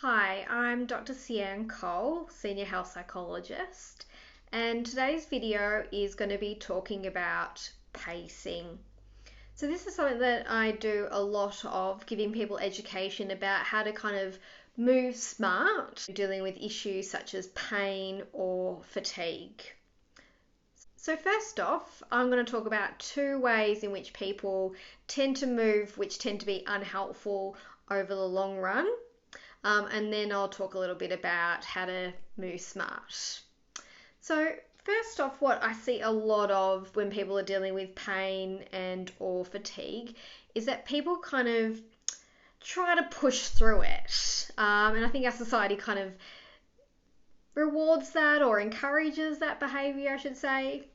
Hi, I'm Dr. Sian Cole, Senior Health Psychologist, and today's video is going to be talking about pacing. So this is something that I do a lot of, giving people education about how to kind of move smart, dealing with issues such as pain or fatigue. So first off, I'm going to talk about two ways in which people tend to move, which tend to be unhelpful over the long run. And then I'll talk a little bit about how to move smart. So first off, what I see a lot of when people are dealing with pain and or fatigue is that people kind of try to push through it. And I think our society kind of rewards that or encourages that behavior, I should say.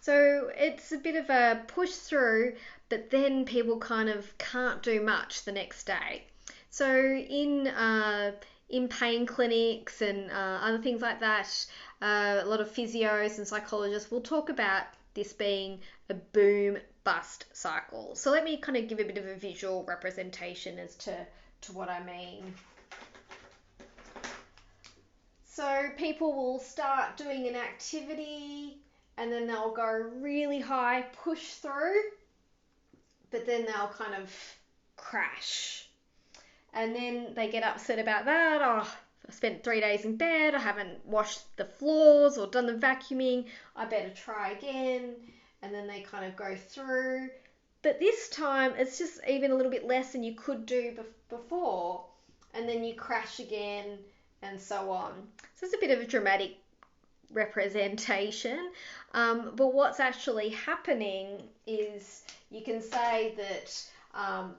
So it's a bit of a push through, but then people kind of can't do much the next day. So in pain clinics and other things like that, a lot of physios and psychologists will talk about this being a boom bust cycle. So let me kind of give a bit of a visual representation as to what I mean. So people will start doing an activity and then they'll go really high, push through, but then they'll kind of crash. And then they get upset about that. Oh, I spent 3 days in bed. I haven't washed the floors or done the vacuuming. I better try again. And then they kind of go through. But this time it's just even a little bit less than you could do before. And then you crash again and so on. So it's a bit of a dramatic representation. But what's actually happening is you can say that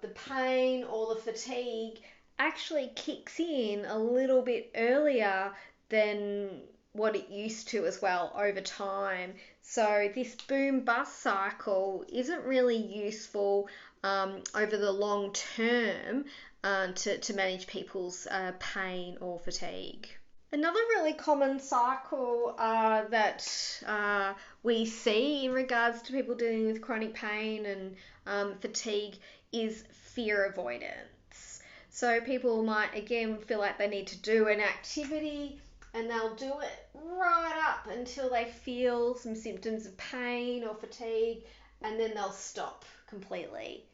the pain or the fatigue actually kicks in a little bit earlier than what it used to as well over time. So this boom bust cycle isn't really useful over the long term to manage people's pain or fatigue. Another really common cycle that we see in regards to people dealing with chronic pain and fatigue is fear avoidance. So people might again feel like they need to do an activity and they'll do it right up until they feel some symptoms of pain or fatigue, and then they'll stop completely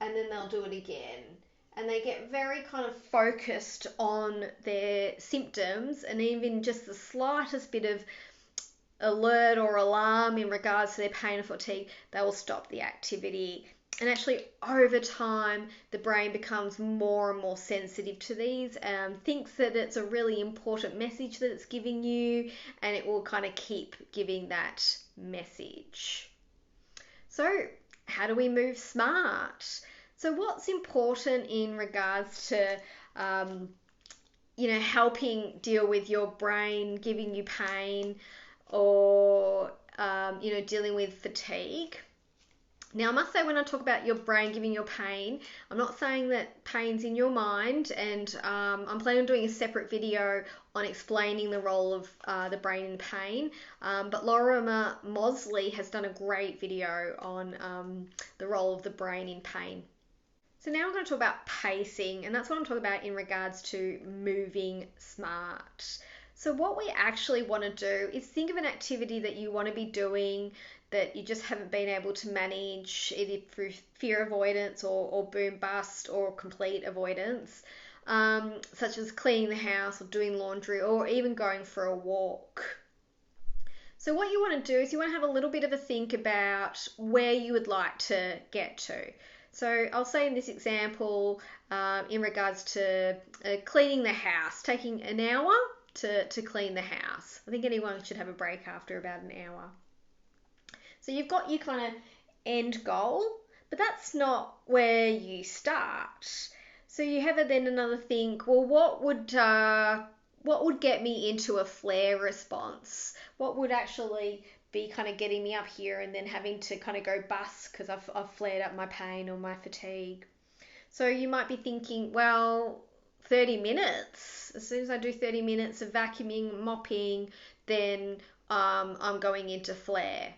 and then they'll do it again. And they get very kind of focused on their symptoms, and even just the slightest bit of alert or alarm in regards to their pain or fatigue, they will stop the activity. And actually over time the brain becomes more and more sensitive to these and thinks that it's a really important message that it's giving you, and it will kind of keep giving that message. So how do we move smart? So what's important in regards to helping deal with your brain giving you pain or dealing with fatigue? Now, I must say, when I talk about your brain giving you pain, I'm not saying that pain's in your mind, and I'm planning on doing a separate video on explaining the role of the brain in pain. But Laura Mosley has done a great video on the role of the brain in pain. So now I'm going to talk about pacing, and that's what I'm talking about in regards to moving smart. So what we actually want to do is think of an activity that you want to be doing that you just haven't been able to manage, either through fear avoidance or boom bust or complete avoidance, such as cleaning the house or doing laundry or even going for a walk. So what you want to do is you want to have a little bit of a think about where you would like to get to. So I'll say in this example, in regards to cleaning the house, taking an hour to clean the house. I think anyone should have a break after about an hour. So you've got your kind of end goal, but that's not where you start. So you have then another think, well, what would get me into a flare response? What would actually be kind of getting me up here and then having to kind of go bust because I've flared up my pain or my fatigue? So you might be thinking, well, 30 minutes. As soon as I do 30 minutes of vacuuming, mopping, then I'm going into flare.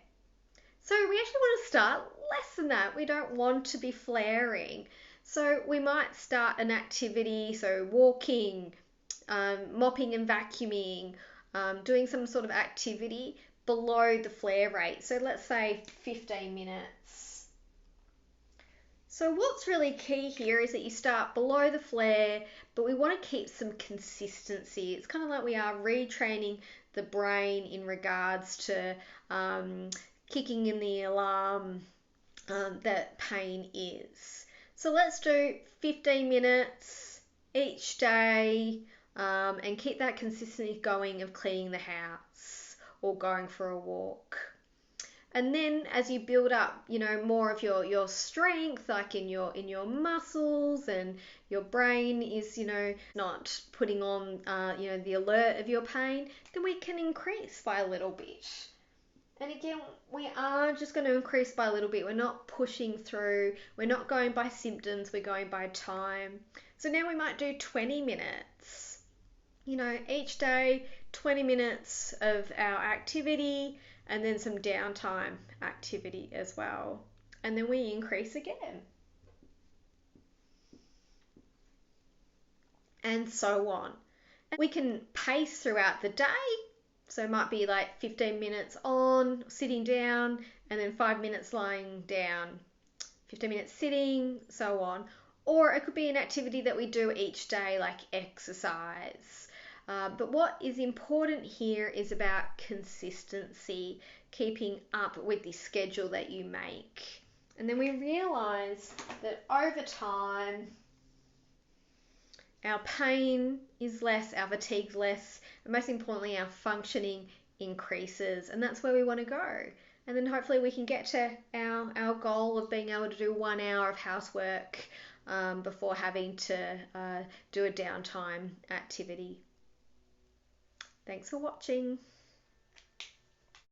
So we actually want to start less than that. We don't want to be flaring. So we might start an activity, so walking, mopping and vacuuming, doing some sort of activity below the flare rate. So let's say 15 minutes. So what's really key here is that you start below the flare, but we want to keep some consistency. It's kind of like we are retraining the brain in regards to kicking in the alarm that pain is. So let's do 15 minutes each day and keep that consistency going of cleaning the house or going for a walk. And then as you build up, more of your strength, like in your muscles, and your brain is, not putting on, the alert of your pain, then we can increase by a little bit. And again, we are just going to increase by a little bit. We're not pushing through. We're not going by symptoms. We're going by time. So now we might do 20 minutes. Each day, 20 minutes of our activity, and then some downtime activity as well. And then we increase again. And so on. We can pace throughout the day. So it might be like 15 minutes on, sitting down, and then 5 minutes lying down, 15 minutes sitting, so on. Or it could be an activity that we do each day, like exercise. But what is important here is about consistency, keeping up with the schedule that you make. And then we realize that over time, our pain is less, our fatigue less, and most importantly, our functioning increases. And that's where we want to go. And then hopefully we can get to our goal of being able to do 1 hour of housework before having to do a downtime activity. Thanks for watching.